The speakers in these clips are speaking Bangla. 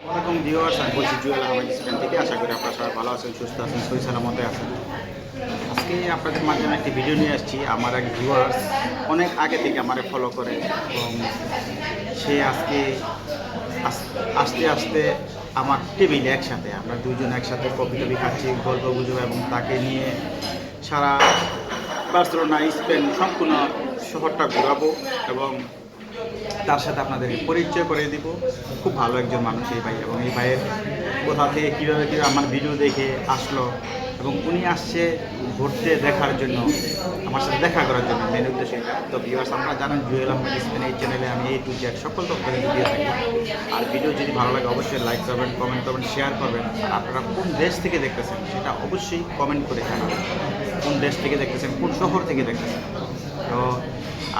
ওরকম ভিউয়ার্স আমি বলছি জুয়েল আহমেদ স্পেন থেকে। আশা করি আপনারা সবাই ভালো আছেন, সুস্থ আছেন, সহি সালামতে আছেন। আজকে আপনাদের মাধ্যমে একটি ভিডিও নিয়ে আসছি। আমার এক ভিউয়ার্স অনেক আগে থেকে আমারে ফলো করে এবং সে আজকে আস্তে আস্তে আমার টেবিলে একসাথে আমরা দুইজন একসাথে কফি টফি খাচ্ছি, গল্প গুজব, এবং তাকে নিয়ে সারা বার্সেলোনা স্পেন সম্পূর্ণ শহরটা ঘোরাবো এবং তার সাথে আপনাদেরকে পরিচয় করে দিব। খুব ভালো একজন মানুষ এই ভাই, এবং এই ভাইয়ের কোথা থেকে কীভাবে আমার ভিডিও দেখে আসলো এবং উনি আসছে ঘুরতে দেখার জন্য, আমার সাথে দেখা করার জন্য মেন উদ্দেশ্য এটা। তো ভিউয়ার্স, আপনারা জানেন জুয়েল আহমেদ স্পেন এই চ্যানেলে আমি এই টু জেড সকল তথ্য কিন্তু দিয়ে থাকি। আর ভিডিও যদি ভালো লাগে অবশ্যই লাইক করবেন, কমেন্ট করবেন, শেয়ার করবেন। আর আপনারা কোন দেশ থেকে দেখতেছেন সেটা অবশ্যই কমেন্ট করে জানাবেন। কোন দেশ থেকে দেখতেছেন, কোন শহর থেকে দেখতেছেন। তো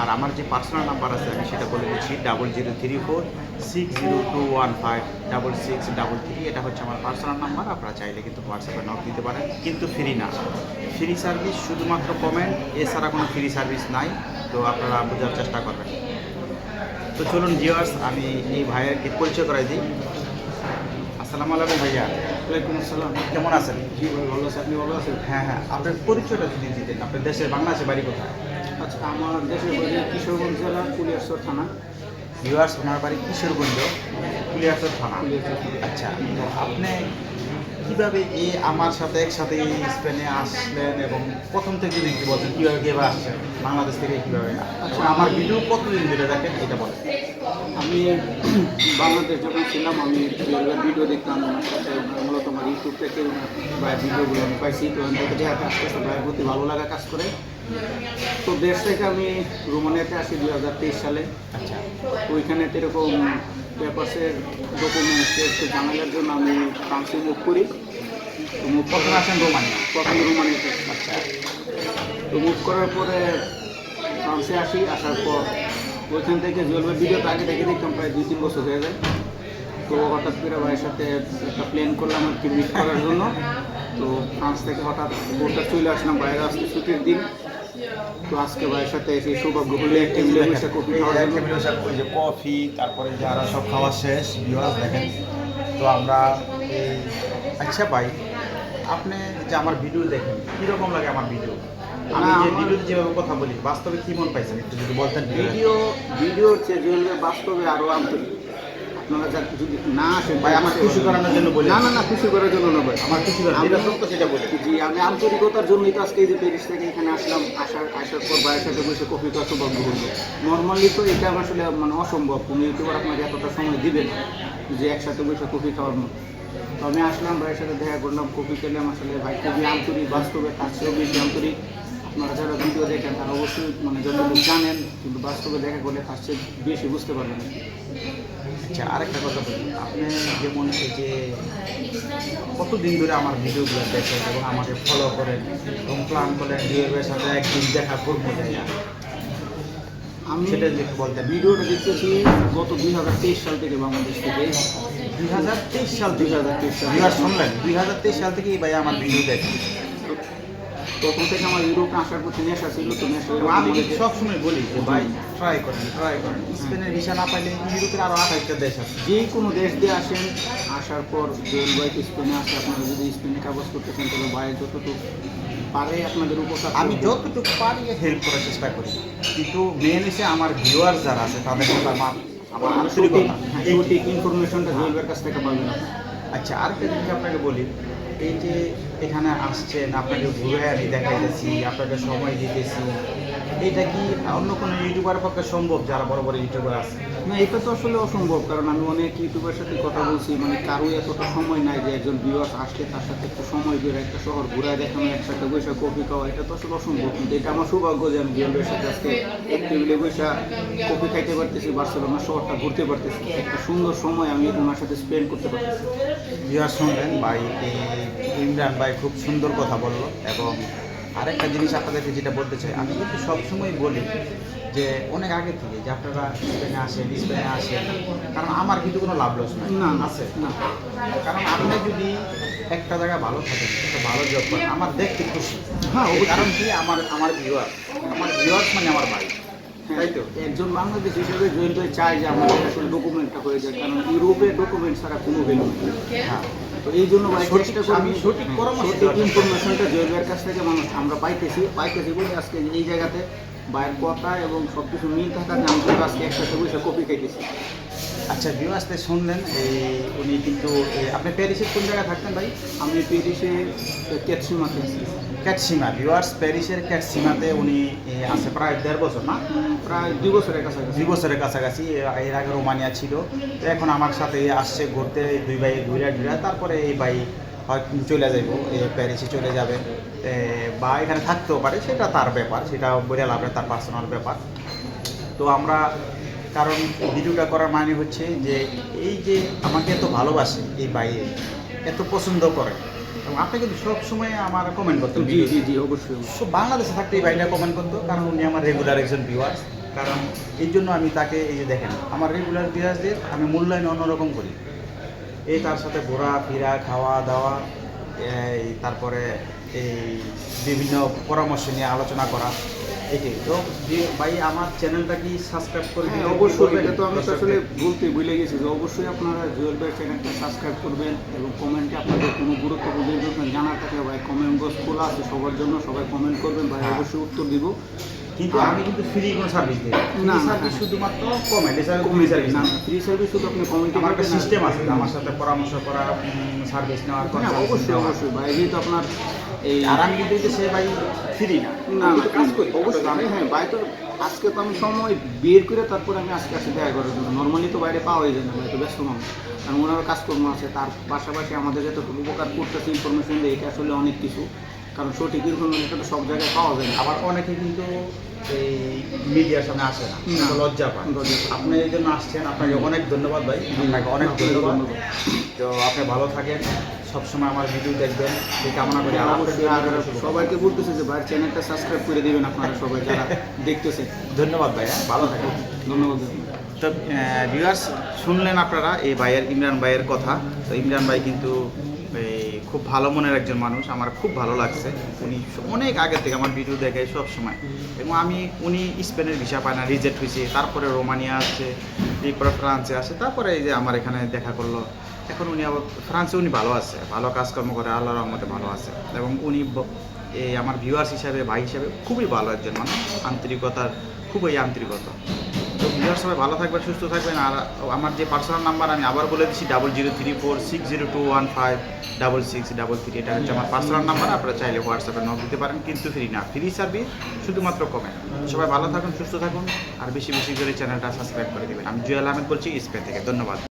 আর আমার যে পার্সোনাল নাম্বার আছে আমি সেটা বলে দিচ্ছি, 003460215663। এটা হচ্ছে আমার পার্সোনাল নাম্বার। আপনারা চাইলে কিন্তু হোয়াটসঅ্যাপে নক দিতে পারেন, কিন্তু ফ্রি না। ফ্রি সার্ভিস শুধুমাত্র কমেন্ট, এছাড়া কোনো ফ্রি সার্ভিস নাই। তো আপনারা বোঝার চেষ্টা করবেন। তো চলুন ভিউয়ার্স, আমি এই ভাইয়েরকে পরিচয় করাই দিই। আসসালামু আলাইকুম ভাইয়া। ওয়ালাইকুম আসসালাম। কেমন আছেন? জি ভাই, ভালো আছে। আপনি ভালো আছেন? হ্যাঁ হ্যাঁ, আপনার পরিচয়টা যদি দিতেন। আপনার দেশের বাংলাদেশের বাড়ি কোথায়? আচ্ছা, আমার দেশের বাড়ি কিশোরগঞ্জ জেলা কুলিয়ারচর থানা। ভিউয়ার্স, ওনার বাড়ি কিশোরগঞ্জ, কুলিয়ারচর থানা। কুলিয়ারচর থানা। আচ্ছা, তো আপনি কীভাবে আমার সাথে একসাথে স্পেনে আসলেন এবং প্রথম থেকে যদি একটু বলছেন কীভাবে আসছেন, বাংলাদেশ থেকে কীভাবে? আচ্ছা, আমার ভিডিও কতদিন ধরে দেখেন এটা বলেন। আমি বাংলাদেশ যখন ছিলাম আমি ভিডিও দেখতাম ওনার সাথে। মূলত আমার ইউটিউব থেকে বা ভিডিওগুলো আমি পাইছি। তো আমি দেখে আস্তে আস্তে ভাইয়ের প্রতি ভালো লাগা কাজ করে। তো দেশ থেকে আমি রোমানিয়াতে আসি 2023 সালে। আচ্ছা, ওইখানে এরকম পেপারসের ডকুমেন্টসের একটু ঝামেলার জন্য আমি ফ্রান্সে মুভ করি। তো মুভ প্রথমে আসেন রোমানিয়া? প্রথমে রোমানিয়াতে। আচ্ছা, তো মুভ করার পরে ফ্রান্সে আসি। আসার পর ওইখান থেকে জুয়েল ভিডিওটা আগে দেখে দেখতাম, প্রায় 2-3 বছর হয়ে যায়। তো হঠাৎ করে ভাইয়ের সাথে একটা প্ল্যান করলাম আর কি মিট করার জন্য। তো ফ্রান্স থেকে হঠাৎ বোটটা চলে আসলাম ভাইয়ের আজকে ছুটির দিন। তো আজকে ভাইয়ের সাথে সেই সৌভাগ্য হলে একটা মিলেমিশে কফি খাওয়ার জন্য। ওই যে কফি, তারপরে যে আরও সব খাওয়া শেষ। ভিউয়ার্স দেখেন, তো আমরা আচ্ছা ভাই, আপনি যে আমার ভিডিও দেখেন কীরকম লাগে আমার ভিডিও? আমি যে ভিডিওতে যেভাবে কথা বলি, বাস্তবে কী মন পাইছেন একটু যদি বলতেন। ভিডিওর চেয়ে জুয়েলের বাস্তবে আরও আন্তরিক। আপনারা যদি না আসেন ভাই, আমার খুশি করানোর জন্য বলি। না, খুশি করার জন্য না ভাই, আমার খুশি করার যেটা সত্য সেটা বলি। জি, আমি আন্তরিকতার জন্যই তো আজকে এই যে প্যারিস থেকে এখানে আসলাম। আসার পর ভাইয়ের সাথে বসে কফি খাওয়া সৌভাগ্য হলো। নর্মালি তো এটা আসলে মানে অসম্ভব, কোনো ইউটিউবার আপনাকে এতটা সময় দিবে না যে একসাথে বসে কফি খাওয়ার মতো। তো আমি আসলাম, ভাইয়ের সাথে দেখা করলাম, কফি খেলাম। আসলে ভাই খুবই আন্তরিক, বাস্তবে তার চেয়েও বেশি আন্তরিক। আপনারা যারা ভিডিও দেখেন তারা অবশ্যই মানে যতটুকু জানেন, কিন্তু বাস্তবে দেখা করলে তার চেয়ে বেশি বুঝতে পারবেন। আচ্ছা, আরেকটা কথা বলি, আপনি যেমন এই যে কতদিন ধরে আমার ভিডিওগুলো দেখেন এবং আমাকে ফলো করেন এবং প্ল্যান করেন জুয়েলের সাথে একদিন দেখা করবো যাইয়া, আমি সেটা যদি একটু বলতেন। ভিডিওটা দেখতেছি গত 2023 সাল থেকে, বাংলাদেশ থেকে। 2023 সাল? 2023 সাল ভিউয়ার শুনলেন, 2023 সাল থেকেই ভাই আমার ভিডিও দেখি। তখন থেকে আমার ইউরোপে আসার প্রতি নেশা ছিল। তো নেশা আমি সবসময় বলি যে ভাই ট্রাই করেন। স্পেনের ভিসা না পাইলে ইউরোপের আরও 28টা দেশ আছে। যে কোনো দেশ দিয়ে আসেন, আসার পর জুয়েল ভাই স্পেনে আসে। আপনারা যদি স্পেনে কাগজ করতে চান তাহলে ভাই যতটুকু পারে আপনাদের উপকার আমি যতটুকু পারি হেল্প করার চেষ্টা করি, কিন্তু মেন হচ্ছে আমার ভিউয়ার যারা আছে তাদের সাথে আমার আন্তরিকতা, সঠিক ইনফরমেশনটা জুয়েল ভাইয়ের কাছ থেকে পাবেন। আচ্ছা, আরেকটা জিনিস আপনাকে বলি, এই যে এখানে আসছেন, আপনাকে ঘুরে আমি দেখাইতেছি, আপনাকে সময় দিতেছি, এটা কি অন্য কোনো ইউটিউবারের পক্ষে সম্ভব যারা বড় বড় ইউটিউবার আছে? না, এটা তো আসলে অসম্ভব। কারণ আমি অনেক ইউটিউবের সাথে কথা বলছি, মানে কারোই এতটা সময় নাই যে একজন ভিউয়ার্স আসলে তার সাথে একটু সময় বের একটা শহর ঘুরায় দেখানো, একসাথে বসে কফি খাওয়া, এটা তো আসলে অসম্ভব। কিন্তু এটা আমার সৌভাগ্য যে আমি জুয়েলের সাথে আজকে এক টেবিলে বসে কফি খাইতে পারতেছি, বার্সেলোনা শহরটা ঘুরতে পারতেছি, একটা সুন্দর সময় আমি ওনার সাথে স্পেন্ড করতে পারতেছি। ভিউয়ার শুনলেন ভাই, এই ইমরান ভাই খুব সুন্দর কথা বললো। এবং আরেকটা জিনিস আপনাদেরকে যেটা বলতে চাই, আমি কিন্তু সবসময় বলি যে অনেক আগে থেকে যে আপনারা স্পেনে আসেন, কারণ আমার কিন্তু কোনো লাভ লস নাই। না আছে না, কারণ আপনি যদি একটা জায়গায় ভালো থাকেন, একটা ভালো জব করেন, আমার দেখতে খুশি। হ্যাঁ, কারণ কি আমার ভিউয়ার্স মানে আমার ভাই। তাই তো? একজন বাংলাদেশ হিসেবে জয়েন ভাই চায় যে আমাদের আসলে ডকুমেন্টটা হয়ে যায়, কারণ ইউরোপে ডকুমেন্ট ছাড়া কোনো ভ্যালু নেই। হ্যাঁ, তো এই জন্য ভাই সঠিক- চেষ্টা করি আমি সঠিক পরামর্শ সঠিক দেওয়ার চেষ্টা করি। ইনফরমেশনটা জয়েন ভাইয়ের কাছ থেকে মানুষ আমরা পাইতেছি বলে আজকে এই জায়গাতে ভাইয়ের কথা এবং সব কিছু মিল থাকার আমি কিন্তু আজকে একসাথে বসে কপি খাইতেছি। আচ্ছা ভিউয়ার্সতে শুনলেন উনি কিন্তু আপনি প্যারিসের কোন জায়গায় থাকতেন ভাই? আমি পেরিসে ক্যাটসিমাতে আছি। ক্যাটসিমা, ভিউয়ার্স প্যারিসের ক্যাটসিমাতে উনি আছে প্রায় 1.5 বছর না, প্রায় 2 বছরের কাছাকাছি। 2 বছরের কাছাকাছি। এর আগে রোমানিয়া ছিল, তো এখন আমার সাথে আসছে ঘুরতে, দুই ভাই ঘুরা তারপরে এই ভাই হয়তো চলে যাইব, প্যারিসে চলে যাবে বা এখানে থাকতেও পারে, সেটা তার ব্যাপার, সেটা বলে লাভ নেই, তার পার্সোনাল ব্যাপার। তো আমরা কারণ ভিডিওটা করার মানে হচ্ছে যে এই যে আমাকে এত ভালোবাসে এই ভাই, এত পছন্দ করে, এবং আপনি কিন্তু সবসময় আমার কমেন্ট করতেন জি জি জি, অবশ্যই। বাংলাদেশে থাকতে এই ভাইটা কমেন্ট করতো, কারণ উনি আমার রেগুলার একজন ভিউয়ার্স। কারণ এই জন্য আমি তাকে এই যে দেখেন আমার রেগুলার ভিউয়ার্সদের আমি মূল্যায়ন অন্যরকম করি। এই তার সাথে ঘোরা ফেরা, খাওয়া দাওয়া, তারপরে এই বিভিন্ন পরামর্শ নিয়ে আলোচনা করা, এটাই তো। ভাই আমার চ্যানেলটা কি সাবস্ক্রাইব করে হ্যাঁ দিলে অবশ্যই, করবেন? এটা তো আমি তো আসলে দর্শকদের? বলতে ভুলে গেছি যে অবশ্যই আপনারা জুয়েল ভাই চ্যানেলটা সাবস্ক্রাইব করবেন এবং কমেন্টে আপনাদের কোনো গুরুত্বপূর্ণ ইনফরমেশন জানার থাকলে ভাই কমেন্ট বক্স খোলা আছে সবার জন্য, সবাই কমেন্ট করবেন, ভাই হ্যাঁ। অবশ্যই উত্তর দিব। কিন্তু আমি কিন্তু ফ্রি কোনো সার্ভিস দিই না, না, না, সার্ভিস হ্যাঁ। শুধুমাত্র কমেন্ট, এছাড়া কোনো কমেন্ট সার্ভিস না, না। ফ্রি সার্ভিস শুধু আপনি কমেন্টে আমার একটা সিস্টেম আছে আমার সাথে পরামর্শ করা, সার্ভিস নেওয়ার, হ্যাঁ consultation অবশ্যই নেওয়ার। অবশ্যই ভাই, যেহেতু আপনার এই আর আমি কিন্তু এই যে সে ভাই ফ্রি না, না আমি না তো কাজ করি অবশ্যই আমি। হ্যাঁ ভাই, তো আজকে তো আমি সময় বের করে তারপরে আমি আজকে আসে দেখা করার জন্য, নর্মালি তো বাইরে পাওয়াই যায় না ভাই, তো ব্যস্ত মানুষ, কারণ ওনারও কাজকর্ম আছে, তার পাশাপাশি আমাদের যতটুকু উপকার করতেছে ইনফরমেশন দিয়ে এটা আসলে অনেক কিছু, কারণ সঠিক ইনফরমেশনটা তো সব জায়গায় পাওয়া যায় না। আবার অনেকে কিন্তু এই মিডিয়ার সামনে আসে না, না। তো লজ্জা পায়। লজ্জা পায়। আপনি এই জন্য আসছেন, আপনাকে অনেক ধন্যবাদ ভাই, আপনাকে অনেক ধন্যবাদ। তো আপনি ভালো থাকেন, সবসময় আমার ভিডিও দেখবেন, এই কামনা করি। আর অবশ্যই আর সবাইকে বলতেছে যে ভাই চ্যানেলটা সাবস্ক্রাইব করে দিবেন আপনারা সবাই যারা দেখতেছেন। ধন্যবাদ ভাই, হ্যাঁ ভালো থাকেন। ধন্যবাদ। তো ভিউয়ার্স শুনলেন আপনারা এই ভাইয়ের, ইমরান ভাইয়ের কথা। তো ইমরান ভাই কিন্তু এই খুব ভালো মনের একজন মানুষ, আমার খুব ভালো লাগছে। উনি অনেক আগে থেকে আমার ভিডিও দেখে সব সময়, এবং উনি স্পেনের ভিসা পায় না, রিজেক্ট হয়েছে, তারপরে রোমানিয়া আসছে, এরপরে ফ্রান্সে আসে, তারপরে এই যে আমার এখানে দেখা করলো। এখন উনি আবার ফ্রান্সে উনি ভালো আছে, ভালো কাজকর্ম করে, আল্লাহর রহমতে ভালো আছে। এবং উনি এই আমার ভিউয়ার্স হিসাবে, ভাই হিসাবে খুবই ভালো একজন মানুষ, আন্তরিকতার খুবই আন্তরিকতা। তো ভিউয়ার সবাই ভালো থাকবেন, সুস্থ থাকবেন। আর আমার যে পার্সোনাল নাম্বার আমি আবার বলে দিচ্ছি 00346021566333, এটা হচ্ছে আমার পার্সোনাল নাম্বার। আপনারা চাইলে হোয়াটসঅ্যাপে নক দিতে পারেন, কিন্তু ফ্রি না, ফ্রি সার্ভিস, শুধুমাত্র কমেন্ট। সবাই ভালো থাকুন, সুস্থ থাকুন, আর বেশি বেশি করে চ্যানেলটা সাবস্ক্রাইব করে দেবেন। আমি জুয়েল আহমেদ বলছি স্পেন থেকে, ধন্যবাদ।